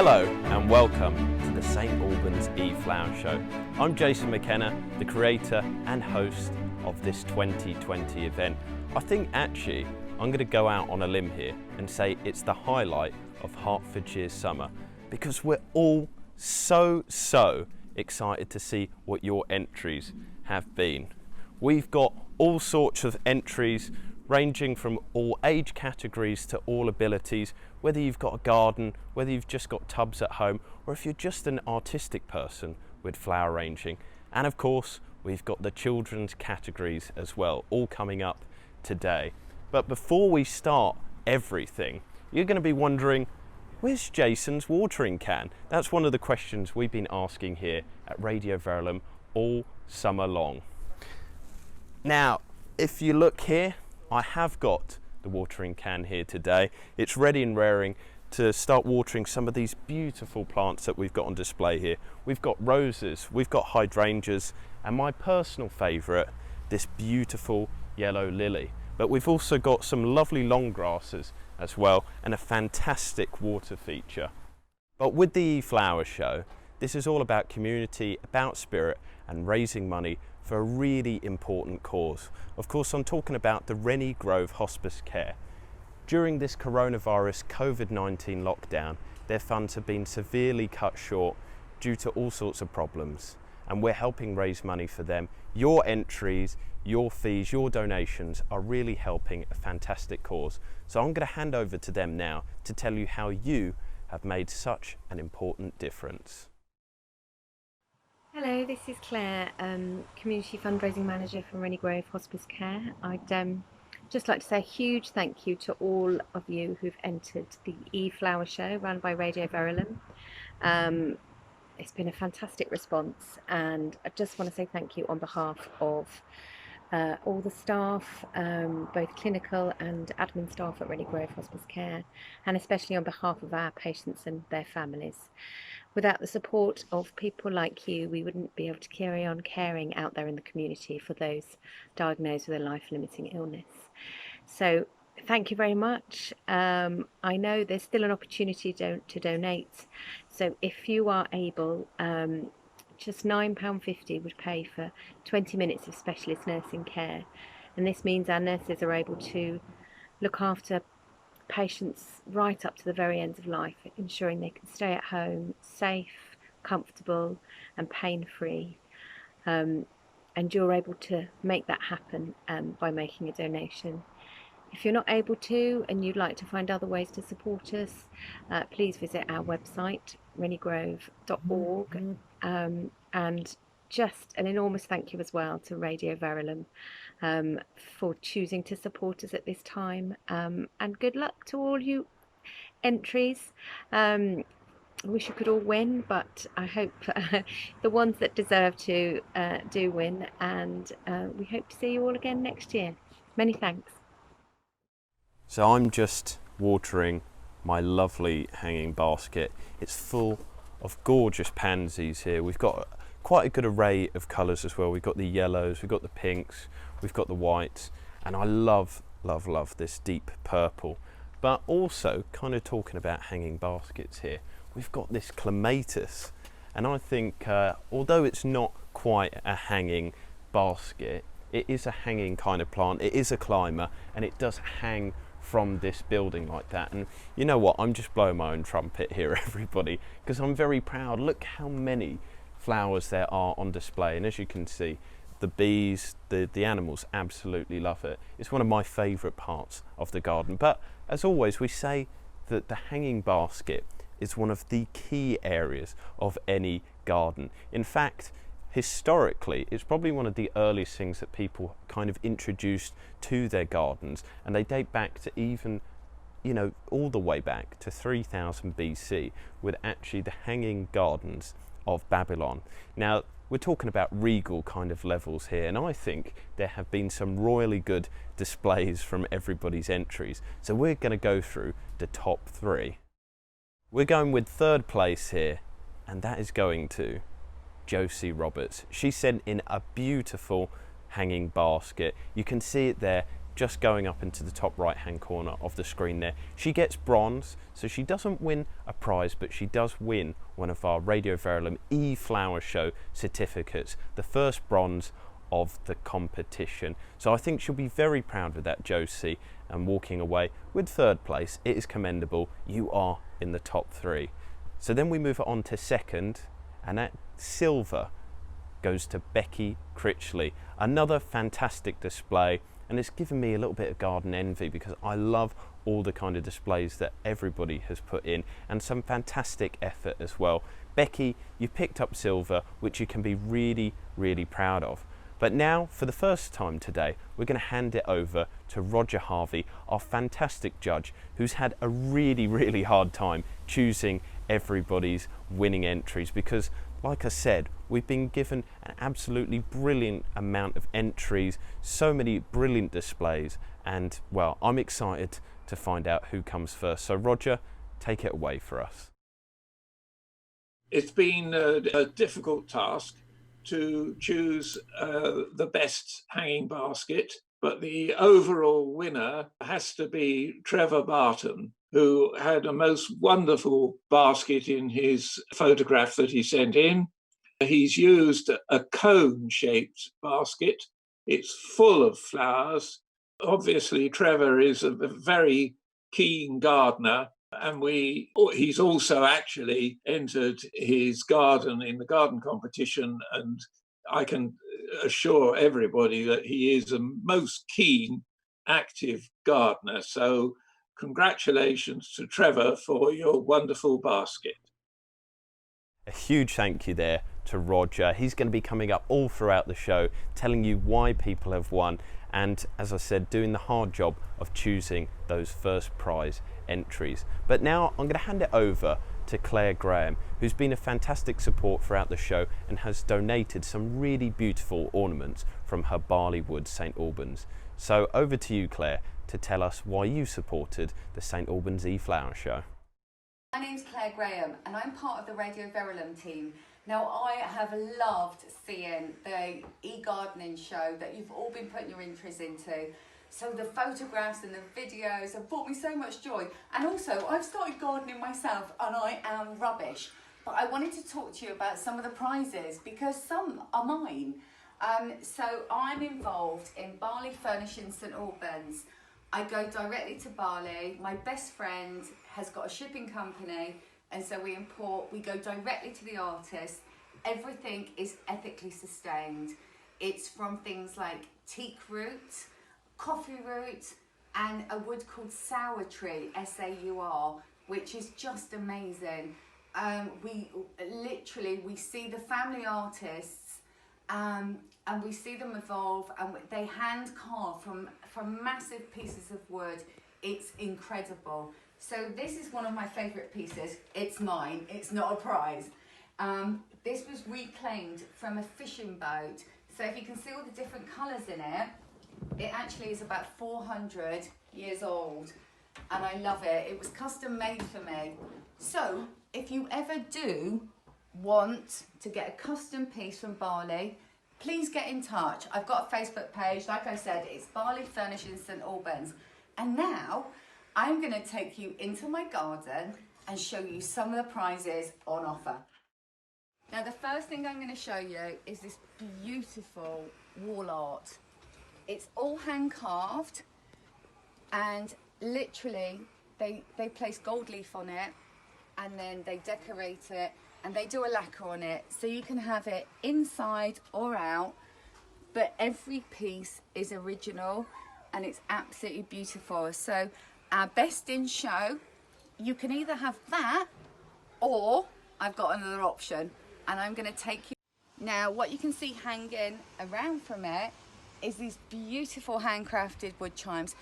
Hello and welcome to the St Albans E-Flower Show. I'm Jason McKenna, the creator and host of this 2020 event. I think actually I'm going to go out on a limb here and say it's the highlight of Hertfordshire's summer, because we're all so excited to see what your entries have been. We've got all sorts of entries ranging from all age categories to all abilities, whether you've got a garden, whether you've just got tubs at home, or if you're just an artistic person with flower ranging. And of course, we've got the children's categories as well, all coming up today. But before we start everything, you're going to be wondering, where's Jason's watering can? That's one of the questions we've been asking here at Radio Verulam all summer long. Now, if you look here, I have got the watering can here today. It's ready and raring to start watering some of these beautiful plants that we've got on display here. We've got roses, we've got hydrangeas, and my personal favourite, this beautiful yellow lily. But we've also got some lovely long grasses as well, and a fantastic water feature. But with the E-Flower Show, this is all about community, about spirit, and raising money for a really important cause. Of course, I'm talking about the Rennie Grove Hospice Care. During this coronavirus COVID-19 lockdown, their funds have been severely cut short due to all sorts of problems, and we're helping raise money for them. Your entries, your fees, your donations are really helping a fantastic cause. So I'm going to hand over to them now to tell you how you have made such an important difference. Hello, this is Claire, Community Fundraising Manager for Rennie Grove Hospice Care. I'd just like to say a huge thank you to all of you who've entered the E-Flower Show run by Radio Verulam. It's been a fantastic response, and I just want to say thank you on behalf of all the staff, both clinical and admin staff at Rennie Grove Hospice Care, and especially on behalf of our patients and their families. Without the support of people like you, we wouldn't be able to carry on caring out there in the community for those diagnosed with a life-limiting illness. So thank you very much. I know there's still an opportunity to donate. So if you are able, just £9.50 would pay for 20 minutes of specialist nursing care. And this means our nurses are able to look after patients right up to the very end of life, ensuring they can stay at home safe, comfortable and pain-free. And you're able to make that happen by making a donation. If you're not able to and you'd like to find other ways to support us, please visit our website, renniegrove.org. And just an enormous thank you as well to Radio Verulam for choosing to support us at this time. And good luck to all you entries. I wish you could all win, but I hope the ones that deserve to do win, and we hope to see you all again next year. Many thanks. So I'm just watering my lovely hanging basket. It's full of gorgeous pansies here. We've got quite a good array of colours as well. We've got the yellows, we've got the pinks, we've got the whites, and I love this deep purple. But also, kind of talking about hanging baskets here, we've got this clematis, and I think although it's not quite a hanging basket, it is a hanging kind of plant. It is a climber, and it does hang from this building like that. And you know what, I'm just blowing my own trumpet here, everybody, because I'm very proud. Look how many flowers there are on display, and as you can see, the bees, the animals absolutely love it. It's one of my favourite parts of the garden. But as always, we say that the hanging basket is one of the key areas of any garden. In fact, historically, it's probably one of the earliest things that people kind of introduced to their gardens, and they date back to even, you know, all the way back to 3000 BC with actually the hanging gardens of Babylon. Now, we're talking about regal kind of levels here, and I think there have been some royally good displays from everybody's entries. So we're going to go through the top 3. We're going with 3rd place here, and that is going to Josie Roberts. She sent in a beautiful hanging basket. You can see it there, just going up into the top right hand corner of the screen there. She gets bronze, so she doesn't win a prize, but she does win one of our Radio Verulam e-flower show certificates, the first bronze of the competition. So I think she'll be very proud of that, Josie, and walking away with third place. It is commendable. You are in the top 3. So then we move on to second, and that silver goes to Becky Critchley. Another fantastic display, and it's given me a little bit of garden envy because I love all the kind of displays that everybody has put in, and some fantastic effort as well. Becky, you picked up silver, which you can be really, really proud of. But now, for the first time today, we're going to hand it over to Roger Harvey, our fantastic judge, who's had a really, really hard time choosing everybody's winning entries because, like I said, we've been given an absolutely brilliant amount of entries, so many brilliant displays, and, well, I'm excited to find out who comes first. So, Roger, take it away for us. It's been a difficult task to choose the best hanging basket, but the overall winner has to be Trevor Barton, who had a most wonderful basket in his photograph that he sent in. He's used a cone-shaped basket. It's full of flowers. Obviously, Trevor is a very keen gardener, and he's also actually entered his garden in the garden competition, and I can assure everybody that he is a most keen, active gardener. So congratulations to Trevor for your wonderful basket. A huge thank you there to Roger. He's going to be coming up all throughout the show, telling you why people have won, and as I said, doing the hard job of choosing those first prize entries. But now I'm going to hand it over to Claire Graham, who's been a fantastic support throughout the show and has donated some really beautiful ornaments from her barley wood St Albans. So over to you, Claire, to tell us why you supported the St Albans e-flower show. My name's Claire Graham and I'm part of the Radio Verulam team. Now, I have loved seeing the e-gardening show that you've all been putting your interest into. So the photographs and the videos have brought me so much joy. And also, I've started gardening myself and I am rubbish. But I wanted to talk to you about some of the prizes because some are mine. So I'm involved in Barley Furnishing St Albans. I go directly to Barley. My best friend has got a shipping company, and so we go directly to the artist. Everything is ethically sustained. It's from things like teak root, coffee root, and a wood called sour tree, S-A-U-R, which is just amazing. We see the family artists, and we see them evolve, and they hand carve from massive pieces of wood. It's incredible. So this is one of my favourite pieces. It's mine, it's not a prize. This was reclaimed from a fishing boat. So if you can see all the different colours in it, it actually is about 400 years old. And I love it. It was custom made for me. So if you ever do want to get a custom piece from Barley, please get in touch. I've got a Facebook page. Like I said, it's Barley Furnishing St Albans. And now I'm going to take you into my garden and show you some of the prizes on offer. Now, the first thing I'm going to show you is this beautiful wall art. It's all hand carved, and literally they place gold leaf on it, and then they decorate it, and they do a lacquer on it, so you can have it inside or out, but every piece is original and it's absolutely beautiful. So our best in show, you can either have that, or I've got another option, and I'm going to take you. Now, what you can see hanging around from it is these beautiful handcrafted wood chimes.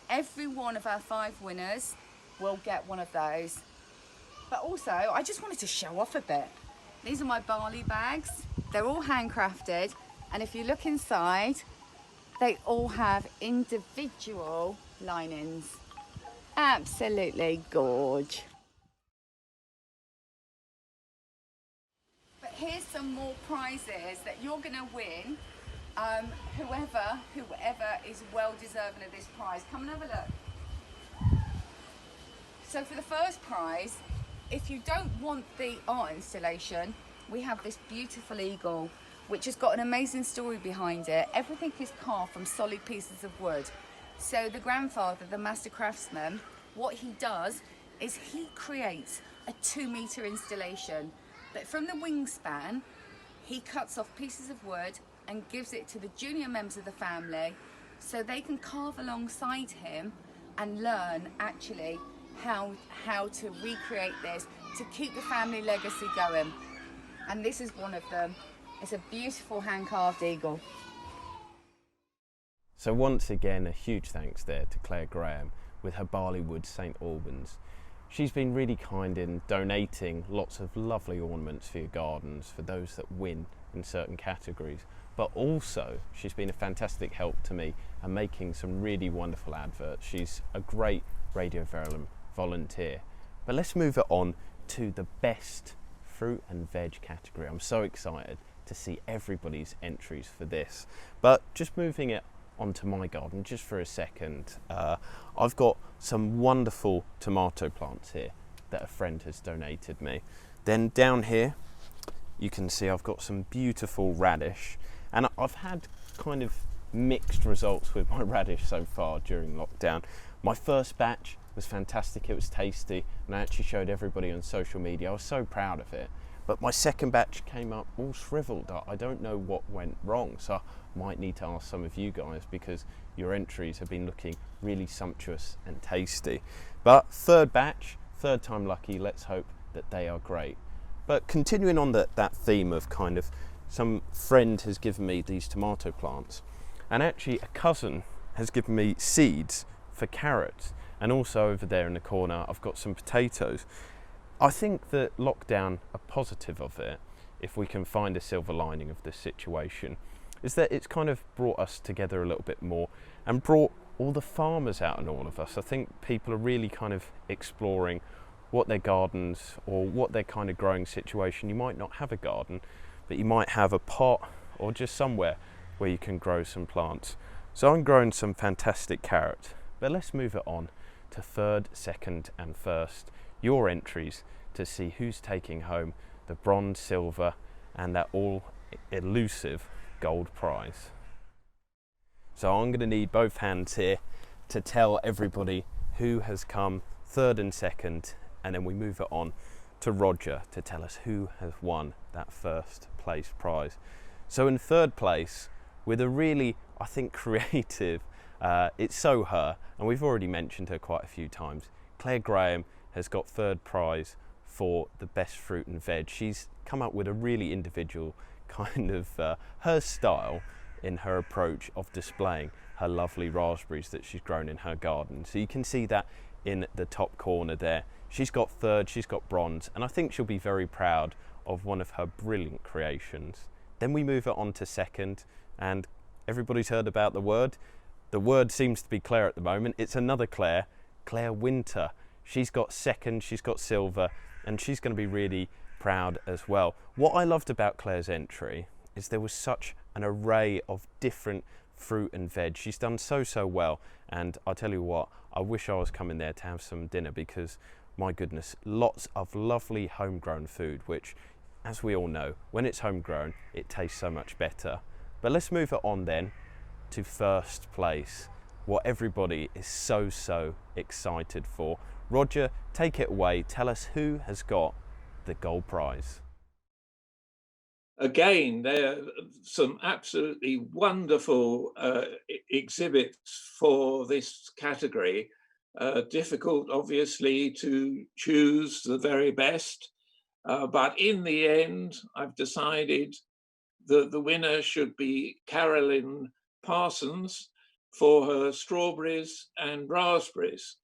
Every one of our 5 winners will get one of those. But also, I just wanted to show off a bit. These are my barley bags. They're all handcrafted, and if you look inside, they all have individual linings. Absolutely gorge. But here's some more prizes that you're going to win Whoever is well deserving of this prize, come and have a look. So for the first prize, if you don't want the art installation, we have this beautiful eagle, which has got an amazing story behind it. Everything is carved from solid pieces of wood. So the grandfather, the master craftsman, what he does is he creates a 2-meter installation. But from the wingspan, he cuts off pieces of wood and gives it to the junior members of the family so they can carve alongside him and learn actually how to recreate this to keep the family legacy going. And this is one of them. It's a beautiful hand-carved eagle. So once again, a huge thanks there to Claire Graham with her Barleywood St Albans. She's been really kind in donating lots of lovely ornaments for your gardens for those that win in certain categories, but also she's been a fantastic help to me and making some really wonderful adverts. She's a great Radio Verulam volunteer. But let's move it on to the best fruit and veg category. I'm so excited to see everybody's entries for this. But just moving it onto my garden just for a second, I've got some wonderful tomato plants here that a friend has donated me. Then down here you can see I've got some beautiful radish, and I've had kind of mixed results with my radish so far during lockdown. My first batch was fantastic, it was tasty, and I actually showed everybody on social media. I was so proud of it. But my second batch came up all shriveled. I don't know what went wrong, so I might need to ask some of you guys because your entries have been looking really sumptuous and tasty. But third batch, third time lucky, let's hope that they are great. But continuing on that theme of kind of some friend has given me these tomato plants, and actually a cousin has given me seeds for carrots, and also over there in the corner I've got some potatoes. I think that lockdown, a positive of it, if we can find a silver lining of this situation, is that it's kind of brought us together a little bit more and brought all the farmers out and all of us. I think people are really kind of exploring what their gardens or what their kind of growing situation. You might not have a garden, but you might have a pot or just somewhere where you can grow some plants. So I'm growing some fantastic carrots, but let's move it on to third, second and first. Your entries to see who's taking home the bronze, silver and that all elusive gold prize. So I'm going to need both hands here to tell everybody who has come third and second, and then we move it on to Roger to tell us who has won that first place prize. So in third place, with a really, I think, creative, it's so her, and we've already mentioned her quite a few times, Claire Graham has got third prize for the best fruit and veg. She's come up with a really individual kind of her style in her approach of displaying her lovely raspberries that she's grown in her garden. So you can see that in the top corner there. She's got third, she's got bronze, and I think she'll be very proud of one of her brilliant creations. Then we move it on to second, and everybody's heard about the word. The word seems to be Claire at the moment. It's another Claire, Claire Winter. She's got second, she's got silver, and she's going to be really proud as well. What I loved about Claire's entry is there was such an array of different fruit and veg. She's done so well, and I'll tell you what, I wish I was coming there to have some dinner because, my goodness, lots of lovely homegrown food, which, as we all know, when it's homegrown, it tastes so much better. But let's move it on then to first place, what everybody is so excited for. Roger, take it away. Tell us who has got the gold prize. Again, there are some absolutely wonderful exhibits for this category. Difficult, obviously, to choose the very best, but in the end, I've decided that the winner should be Carolyn Parsons for her strawberries and raspberries.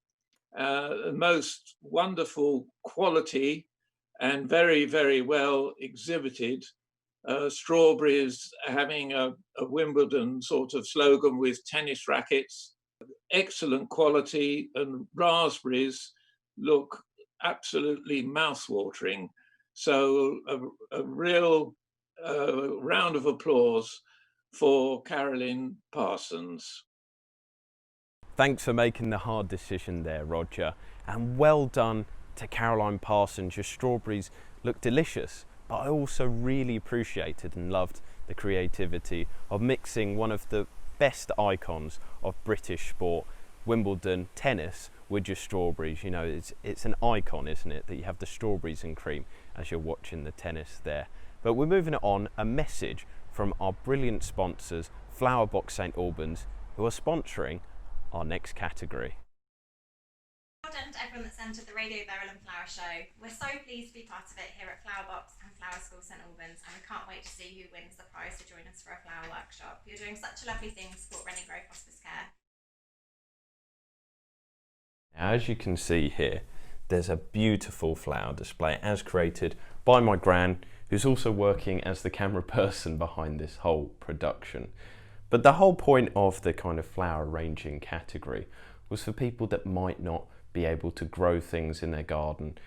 Most wonderful quality and very well exhibited. Strawberries having a Wimbledon sort of slogan with tennis rackets, excellent quality, and raspberries look absolutely mouth-watering. So a real round of applause for Carolyn Parsons. Thanks for making the hard decision there, Roger, and well done to Caroline Parsons. Your strawberries look delicious, but I also really appreciated and loved the creativity of mixing one of the best icons of British sport, Wimbledon tennis, with your strawberries. You know, it's an icon, isn't it, that you have the strawberries and cream as you're watching the tennis there. But we're moving on, a message from our brilliant sponsors, Flower Box St Albans, who are sponsoring our next category. Well done to everyone that's entered the Radio Verulam Flower Show. We're so pleased to be part of it here at Flower Box and Flower School St Albans, and we can't wait to see who wins the prize to join us for a flower workshop. You're doing such a lovely thing to support Rennie Grove Hospice Care. As you can see here, there's a beautiful flower display as created by my gran, who's also working as the camera person behind this whole production. But the whole point of the kind of flower arranging category was for people that might not be able to grow things in their garden,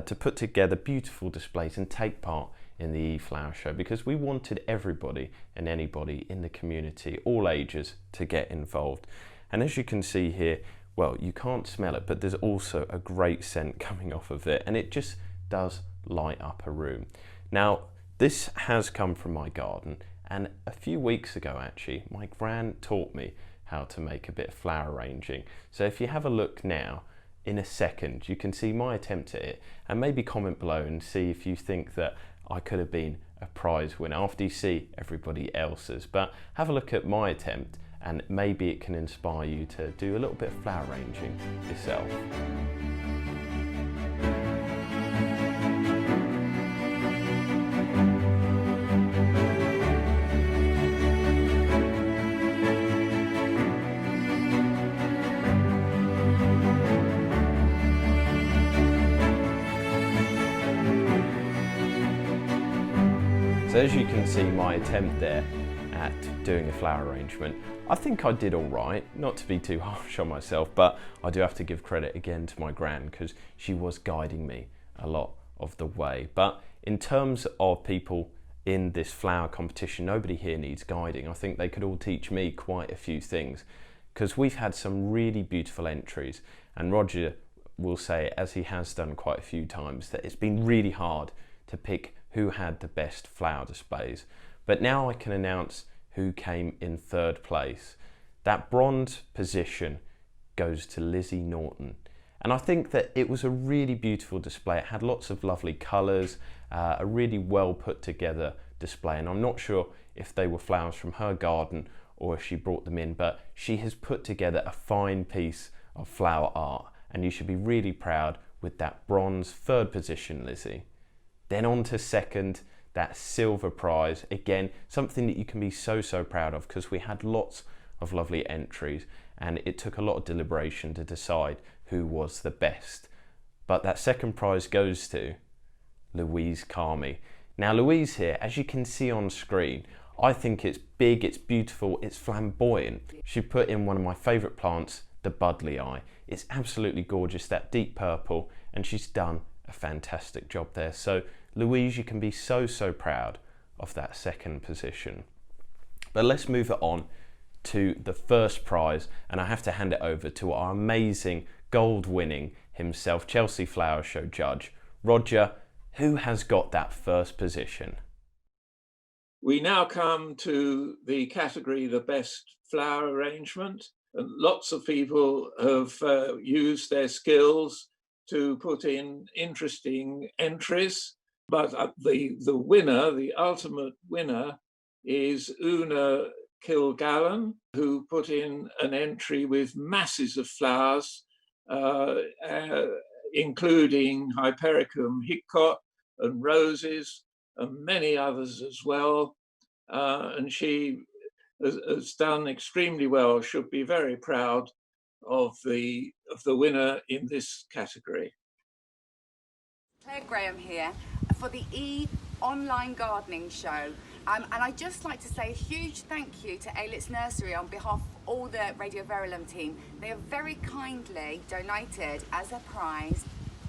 to put together beautiful displays and take part in the e-flower show, because we wanted everybody and anybody in the community, all ages, to get involved. And as you can see here, well, you can't smell it, but there's also a great scent coming off of it, and it just does light up a room. Now, this has come from my garden, and a few weeks ago actually, my gran taught me how to make a bit of flower arranging. So if you have a look now, in a second, you can see my attempt at it, and maybe comment below and see if you think that I could have been a prize winner after you see everybody else's. But have a look at my attempt, and maybe it can inspire you to do a little bit of flower arranging yourself. So as you can see, my attempt there at doing a flower arrangement, I think I did all right, not to be too harsh on myself, but I do have to give credit again to my gran, because she was guiding me a lot of the way. But in terms of people in this flower competition, nobody here needs guiding. I think they could all teach me quite a few things, because we've had some really beautiful entries, and Roger will say, as he has done quite a few times, that it's been really hard to pick who had the best flower displays. But now I can announce who came in third place. That bronze position goes to Lizzie Norton. And I think that it was a really beautiful display. It had lots of lovely colours, a really well put together display. And I'm not sure if they were flowers from her garden or if she brought them in, but she has put together a fine piece of flower art, and you should be really proud with that bronze third position, Lizzie. Then on to second, that silver prize. Again, something that you can be so proud of, because we had lots of lovely entries and it took a lot of deliberation to decide who was the best. But that second prize goes to Louise Carmy. Now Louise here, as you can see on screen, I think it's big, it's beautiful, it's flamboyant. She put in one of my favourite plants, the Budley Eye. It's absolutely gorgeous, that deep purple, and she's done a fantastic job there. So Louise, you can be so proud of that second position. But let's move it on to the first prize, and I have to hand it over to our amazing gold winning himself, Chelsea Flower Show judge, Roger, who has got that first position. We now come to the category, the best flower arrangement, and lots of people have used their skills to put in interesting entries. But the winner, the ultimate winner, is Una Kilgallen, who put in an entry with masses of flowers, including Hypericum hickok and roses and many others as well. And she has done extremely well, should be very proud of the winner in this category. Claire Graham here for the online gardening show. And I'd just like to say a huge thank you to Ailitz Nursery on behalf of all the Radio Verulam team. They have very kindly donated as a prize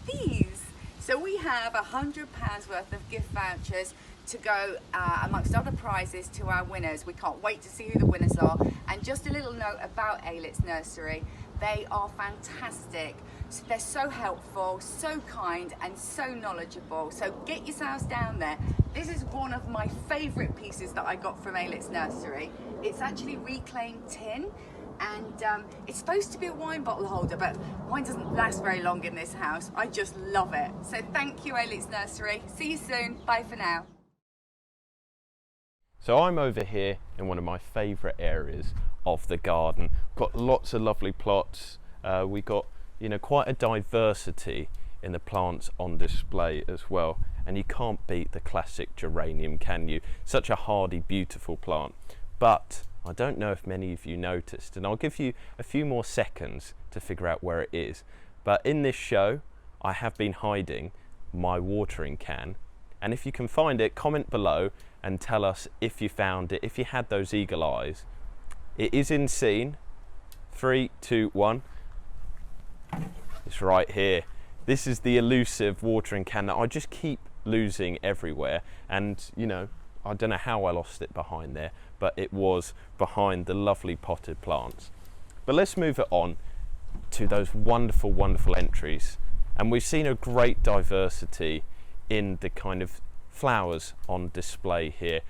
these. So So we have £100 worth of gift vouchers to go amongst other prizes to our winners. We can't wait to see who the winners are. And just a little note about Ailitz Nursery. They are fantastic. So they're so helpful, so kind and so knowledgeable. So get yourselves down there. This is one of my favourite pieces that I got from Ailitz Nursery. It's actually reclaimed tin, and it's supposed to be a wine bottle holder, but wine doesn't last very long in this house. I just love it. So thank you, Ailitz Nursery. See you soon. Bye for now. So I'm over here in one of my favourite areas of the garden. Got lots of lovely plots. We got, quite a diversity in the plants on display as well. And you can't beat the classic geranium, can you? Such a hardy, beautiful plant. But I don't know if many of you noticed, and I'll give you a few more seconds to figure out where it is. But in this show, I have been hiding my watering can. And if you can find it, comment below and tell us if you found it, if you had those eagle eyes. It is in scene. 3, 2, 1. It's right here. This is the elusive watering can that I just keep losing everywhere. And, I don't know how I lost it behind there, but it was behind the lovely potted plants. But let's move it on to those wonderful, wonderful entries. And we've seen a great diversity in the kind of flowers on display here.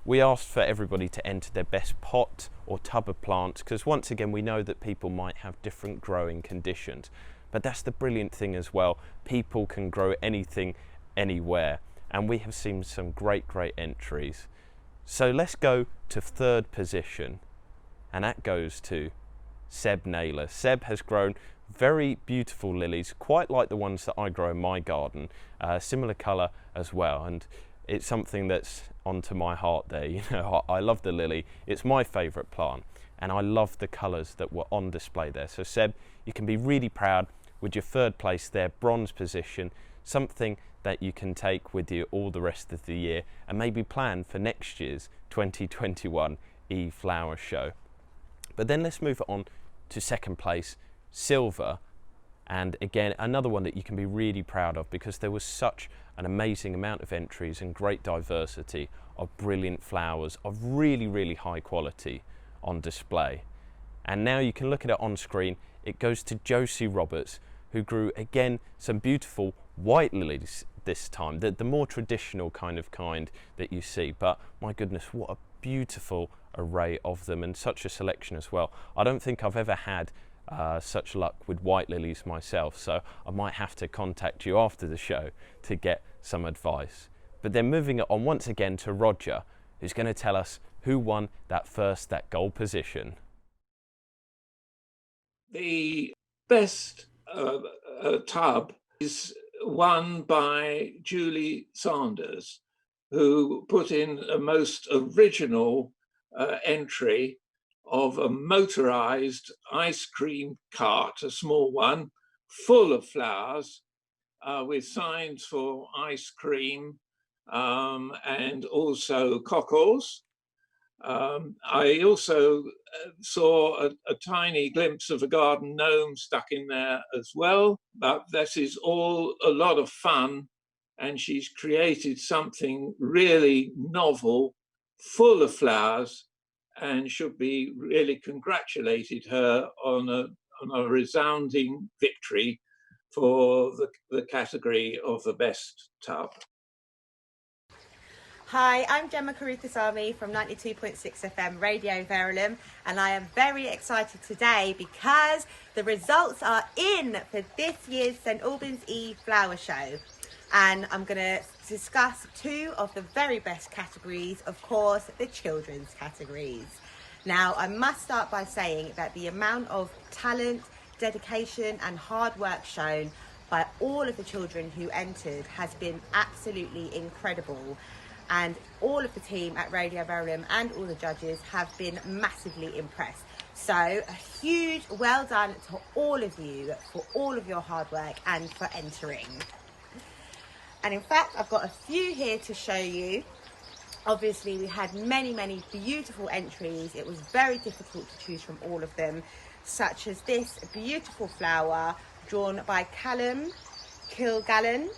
We asked for everybody to enter their best pot or tub of plants, because once again we know that people might have different growing conditions, but that's the brilliant thing as well. People can grow anything anywhere, and we have seen some great entries. So let's go to third position, and that goes to Seb Naylor. Seb has grown very beautiful lilies, quite like the ones that I grow in my garden, similar colour as well, and it's something that's onto my heart there. I love the lily. It's my favourite plant, and I love the colours that were on display there. So Seb, you can be really proud with your third place there, bronze position, something that you can take with you all the rest of the year and maybe plan for next year's 2021 e-flower show. But then let's move on to second place, silver, and again another one that you can be really proud of, because there was such an amazing amount of entries and great diversity of brilliant flowers of really high quality on display. And now you can look at it on screen. It goes to Josie Roberts, who grew again some beautiful white lilies this time, the more traditional kind that you see. But my goodness, what a beautiful array of them, and such a selection as well. I don't think I've ever had such luck with white lilies myself, so I might have to contact you after the show to get some advice. But then moving it on once again to Roger, who's going to tell us who won that gold position. The best tub is won by Julie Sanders, who put in a most original entry of a motorized ice cream cart, a small one, full of flowers, with signs for ice cream and also cockles. I also saw a tiny glimpse of a garden gnome stuck in there as well, but this is all a lot of fun, and she's created something really novel, full of flowers, and should be really congratulated her on a resounding victory for the category of the best tub. Hi, I'm Gemma Karuthasamy from 92.6 FM Radio Verulam, and I am very excited today because the results are in for this year's St Albans e-Flower Show, and I'm going to discuss two of the very best categories, of course, the children's categories. Now, I must start by saying that the amount of talent, dedication and hard work shown by all of the children who entered has been absolutely incredible. And all of the team at Radio Verulam and all the judges have been massively impressed. So a huge well done to all of you for all of your hard work and for entering. And in fact, I've got a few here to show you. Obviously, we had many beautiful entries. It was very difficult to choose from all of them, such as this beautiful flower drawn by Callum Kilgallen.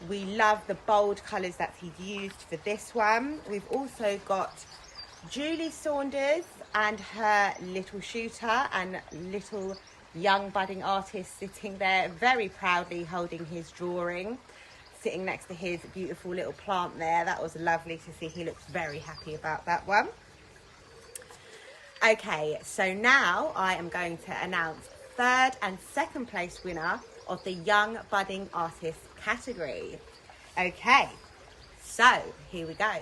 We love the bold colours that he's used for this one. We've also got Julie Saunders and her little shooter and little young budding artist sitting there very proudly holding his drawing, sitting next to his beautiful little plant there. That was lovely to see. He looks very happy about that one. Okay, so now I am going to announce third and second place winner of the Young Budding Artist category. Okay, so here we go.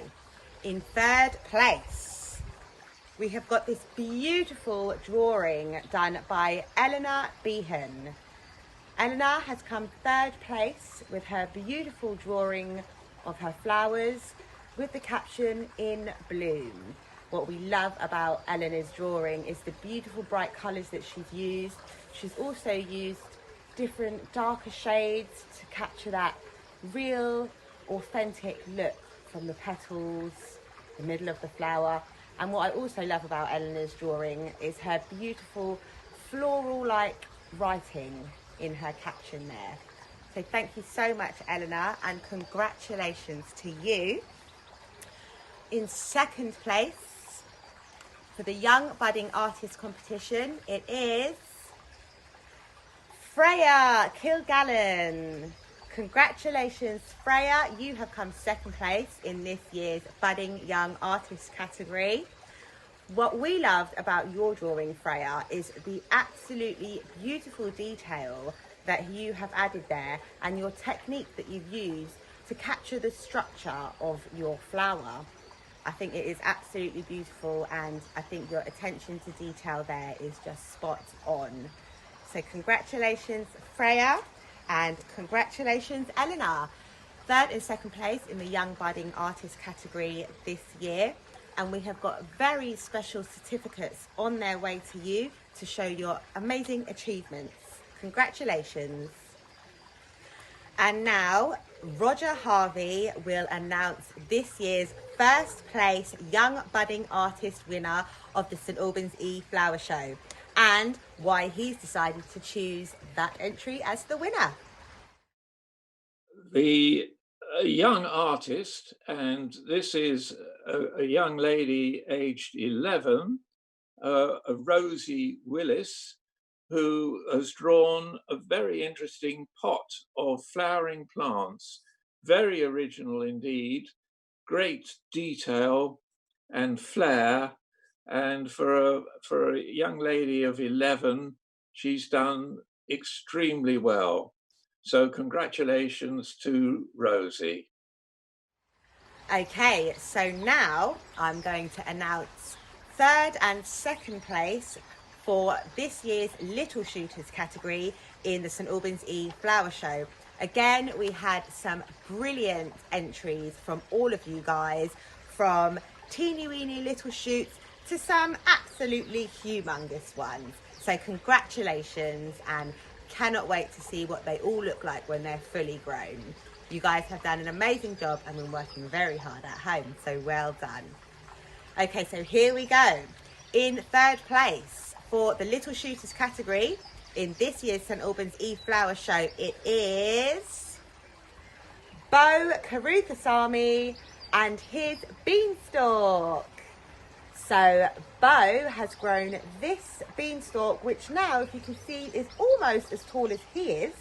In third place, we have got this beautiful drawing done by Eleanor Behan. Eleanor has come third place with her beautiful drawing of her flowers with the caption "In Bloom." What we love about Eleanor's drawing is the beautiful bright colours that she's used. She's also used different darker shades to capture that real, authentic look from the petals, the middle of the flower. And what I also love about Eleanor's drawing is her beautiful floral-like writing in her caption there. So thank you so much, Eleanor, and congratulations to you. In second place, for the Young Budding Artist competition, it is Freya Kilgallen. Congratulations, Freya. You have come second place in this year's Budding Young Artist category. What we loved about your drawing, Freya, is the absolutely beautiful detail that you have added there and your technique that you've used to capture the structure of your flower. I think it is absolutely beautiful, and I think your attention to detail there is just spot on. So congratulations, Freya, and congratulations, Eleanor. Third and second place in the Young Budding Artist category this year. And we have got very special certificates on their way to you to show your amazing achievements. Congratulations. And now, Roger Harvey will announce this year's first place Young Budding Artist winner of the St Albans E-Flower Show, and why he's decided to choose that entry as the winner. The young artist, and this is a young lady aged 11, Rosie Willis, who has drawn a very interesting pot of flowering plants, very original indeed, great detail and flair, and for a young lady of 11, she's done extremely well. So congratulations to Rosie. Okay, so now I'm going to announce third and second place for this year's Little Shooters category in the St Albans E-Flower Show. Again, we had some brilliant entries from all of you guys, from teeny weeny little shoots to some absolutely humongous ones. So congratulations, and cannot wait to see what they all look like when they're fully grown. You guys have done an amazing job and been working very hard at home, so well done. Okay, so here we go. In third place for the Little Shooters category in this year's St Albans E-Flower Show, it is Bo Karuthasamy and his beanstalk. So Bo has grown this beanstalk, which now, if you can see, is almost as tall as he is.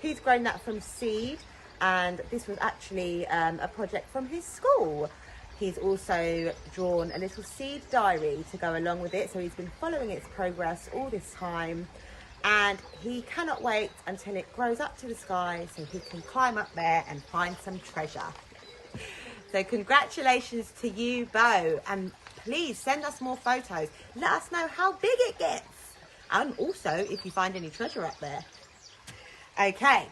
He's grown that from seed, and this was actually a project from his school. He's also drawn a little seed diary to go along with it, so he's been following its progress all this time, and he cannot wait until it grows up to the sky so he can climb up there and find some treasure. So congratulations to you, Bo, and please send us more photos. Let us know how big it gets, and also if you find any treasure up there. Okay,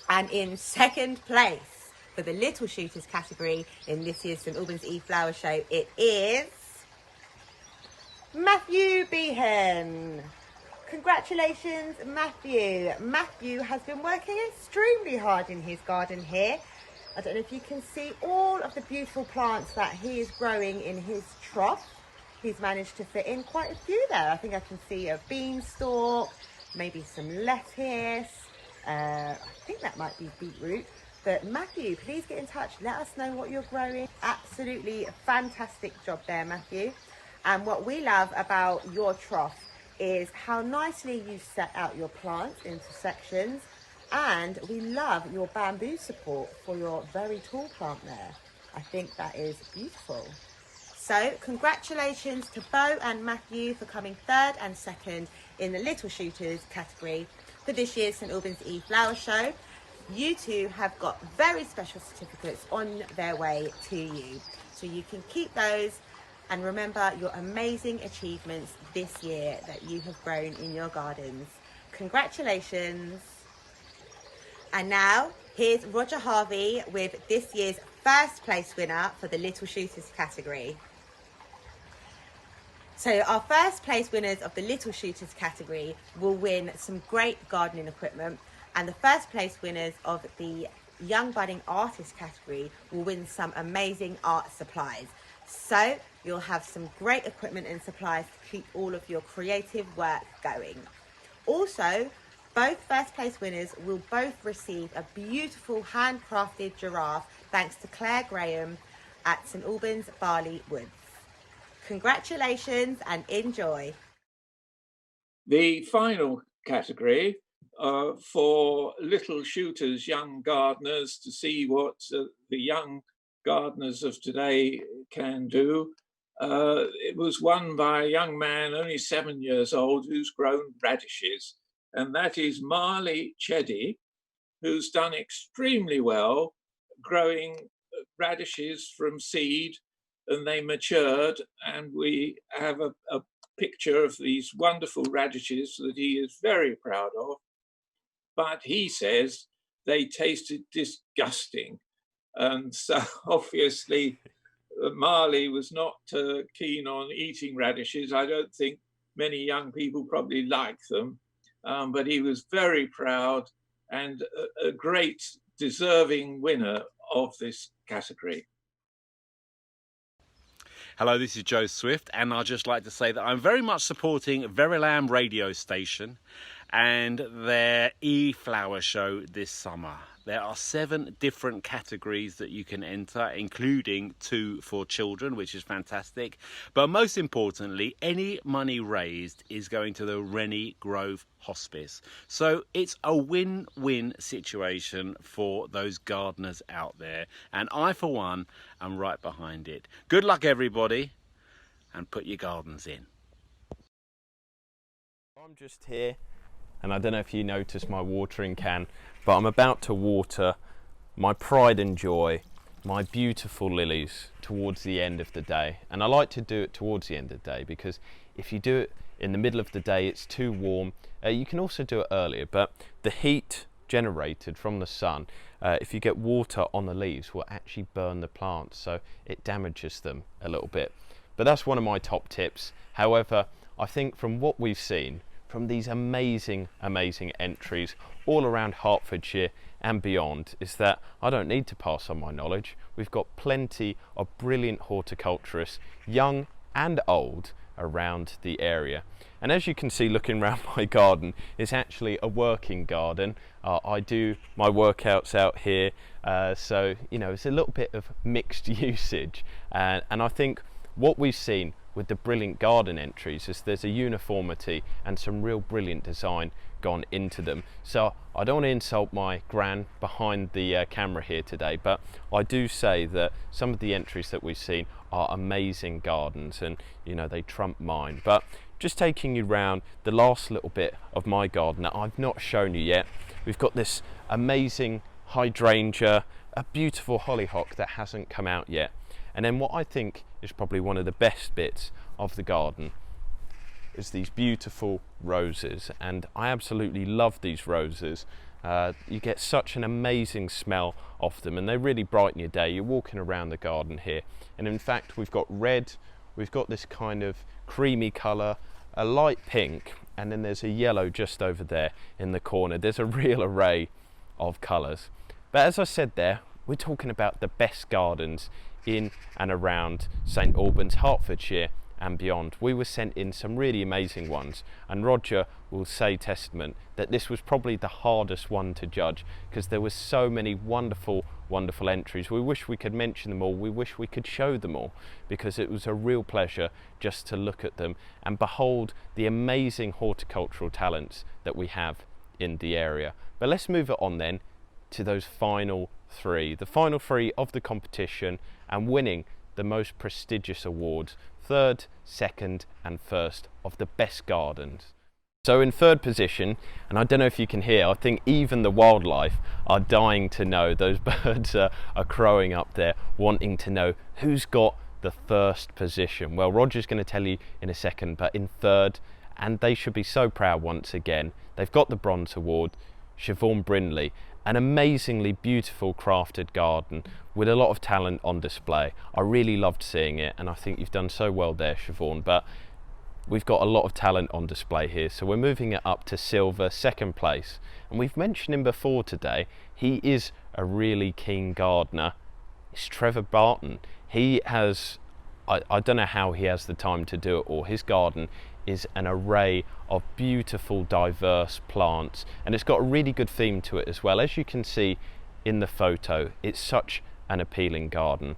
and in second place for the Little Shooters category in this year's St Albans E-Flower Show, it is Matthew Behan. Congratulations, Matthew. Matthew has been working extremely hard in his garden here. I don't know if you can see all of the beautiful plants that he is growing in his trough. He's managed to fit in quite a few there. I think I can see a beanstalk, maybe some lettuce. I think that might be beetroot. But Matthew, please get in touch. Let us know what you're growing. Absolutely fantastic job there, Matthew. And what we love about your trough is how nicely you set out your plants into sections. And we love your bamboo support for your very tall plant there. I think that is beautiful. So congratulations to Bo and Matthew for coming third and second in the Little Shooters category for this year's St Albans E-Flower Show. You two have got very special certificates on their way to you. So you can keep those and remember your amazing achievements this year that you have grown in your gardens. Congratulations. And now here's Roger Harvey with this year's first place winner for the Little Shooters category. So our first place winners of the Little Shooters category will win some great gardening equipment, and the first place winners of the Young Budding Artist category will win some amazing art supplies. So you'll have some great equipment and supplies to keep all of your creative work going. Also, both first place winners will both receive a beautiful handcrafted giraffe thanks to Claire Graham at St Albans Barley Woods. Congratulations and enjoy. The final category for little shooters, young gardeners, to see what the young gardeners of today can do. It was won by a young man, only 7 years old, who's grown radishes. And that is Marley Cheddy, who's done extremely well growing radishes from seed, and they matured, and we have a picture of these wonderful radishes that he is very proud of. But he says they tasted disgusting. And so obviously Marley was not keen on eating radishes. I don't think many young people probably like them, but he was very proud and a great deserving winner of this category. Hello, this is Joe Swift, and I'd just like to say that I'm very much supporting Verulam radio station and their e-flower show this summer. There are 7 different categories that you can enter, including 2 for children, which is fantastic. But most importantly, any money raised is going to the Rennie Grove Hospice. So it's a win-win situation for those gardeners out there. And I, for one, am right behind it. Good luck, everybody, and put your gardens in. I'm just here, and I don't know if you noticed my watering can, but I'm about to water my pride and joy, my beautiful lilies, towards the end of the day. And I like to do it towards the end of the day because if you do it in the middle of the day, it's too warm. You can also do it earlier, but the heat generated from the sun, if you get water on the leaves, will actually burn the plants, so it damages them a little bit. But that's one of my top tips. However, I think from what we've seen, from these amazing entries all around Hertfordshire and beyond, is that I don't need to pass on my knowledge. We've got plenty of brilliant horticulturists, young and old, around the area. And as you can see, looking around my garden, it's actually a working garden. I do my workouts out here, so you know, it's a little bit of mixed usage, and I think what we've seen with the brilliant garden entries is there's a uniformity and some real brilliant design gone into them. So I don't want to insult my gran behind the camera here today, but I do say that some of the entries that we've seen are amazing gardens, and you know, they trump mine. But just taking you round the last little bit of my garden that I've not shown you yet, we've got this amazing hydrangea, a beautiful hollyhock that hasn't come out yet, and then what I think is probably one of the best bits of the garden is these beautiful roses, and I absolutely love these roses. You get such an amazing smell of them, and they really brighten your day. You're walking around the garden here, and in fact we've got red, we've got this kind of creamy colour, a light pink, and then there's a yellow just over there in the corner. There's a real array of colours. But as I said there, we're talking about the best gardens in and around St Albans, Hertfordshire and beyond. We were sent in some really amazing ones, and Roger will say testament that this was probably the hardest one to judge because there were so many wonderful entries. We wish we could mention them all, we wish we could show them all, because it was a real pleasure just to look at them and behold the amazing horticultural talents that we have in the area. But let's move it on then to those final three, the final three of the competition, and winning the most prestigious awards, third, second and first of the best gardens. So in third position, and I don't know if you can hear, I think even the wildlife are dying to know, those birds are crowing up there wanting to know who's got the first position. Well, Roger's going to tell you in a second, but in third, and they should be so proud once again, they've got the bronze award, Siobhan Brindley, an amazingly beautiful crafted garden with a lot of talent on display. I really loved seeing it, and I think you've done so well there, Siobhan, but we've got a lot of talent on display here, so we're moving it up to silver, second place. And we've mentioned him before today, he is a really keen gardener. It's Trevor Barton. He has, I don't know how he has the time to do it all. His garden is an array of beautiful, diverse plants, and it's got a really good theme to it as well. As you can see in the photo, it's such an appealing garden.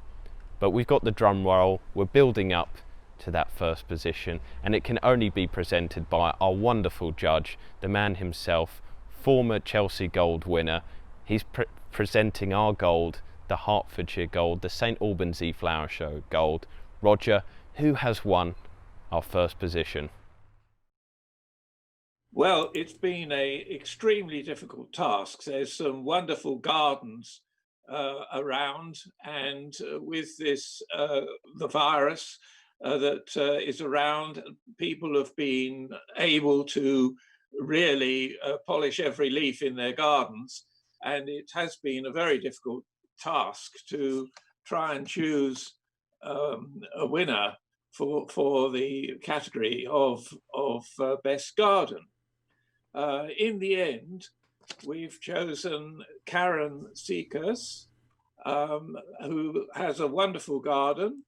But we've got the drum roll, we're building up to that first position, and it can only be presented by our wonderful judge, the man himself, former Chelsea Gold winner. He's presenting our gold, the Hertfordshire Gold, the St Albans E-Flower Show Gold. Roger, who has won our first position? Well, it's been an extremely difficult task. There's some wonderful gardens around, and with this, the virus that is around, people have been able to really polish every leaf in their gardens, and it has been a very difficult task to try and choose a winner for the category of best garden. In the end, we've chosen Karen Seekers, who has a wonderful garden.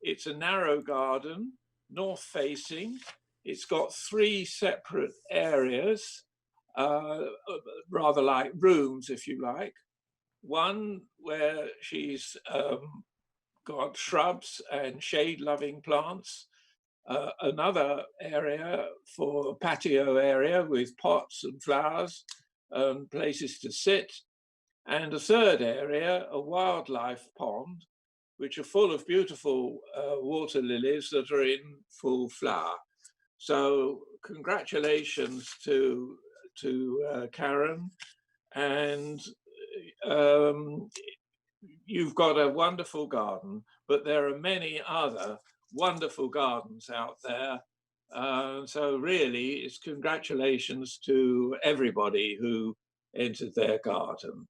It's a narrow garden, north facing. It's got three separate areas, rather like rooms, if you like. One where she's got shrubs and shade-loving plants. Another area for patio area with pots and flowers and places to sit. And a third area, a wildlife pond, which are full of beautiful water lilies that are in full flower. So congratulations to Karen, and you've got a wonderful garden, but there are many other wonderful gardens out there. So really, it's congratulations to everybody who entered their garden.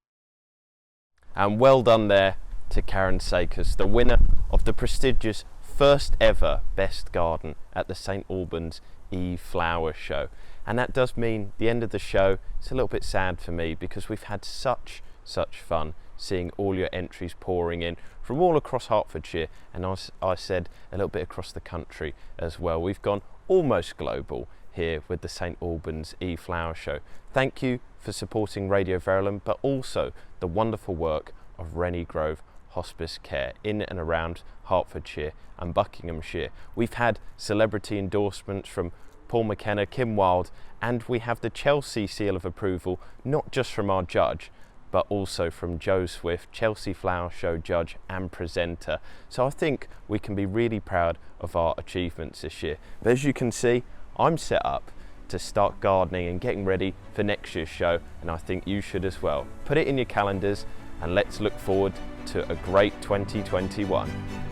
And well done there to Karen Seekers, the winner of the prestigious first ever Best Garden at the St Albans E-Flower Show. And that does mean the end of the show. It's a little bit sad for me because we've had such fun seeing all your entries pouring in from all across Hertfordshire, and I said a little bit across the country as well. We've gone almost global here with the St Albans E-Flower Show. Thank you for supporting Radio Verulam, but also the wonderful work of Rennie Grove Hospice Care in and around Hertfordshire and Buckinghamshire. We've had celebrity endorsements from Paul McKenna, Kim Wilde, and we have the Chelsea seal of approval, not just from our judge, but also from Joe Swift, Chelsea Flower Show judge and presenter. So I think we can be really proud of our achievements this year. But as you can see, I'm set up to start gardening and getting ready for next year's show, and I think you should as well. Put it in your calendars and let's look forward to a great 2021.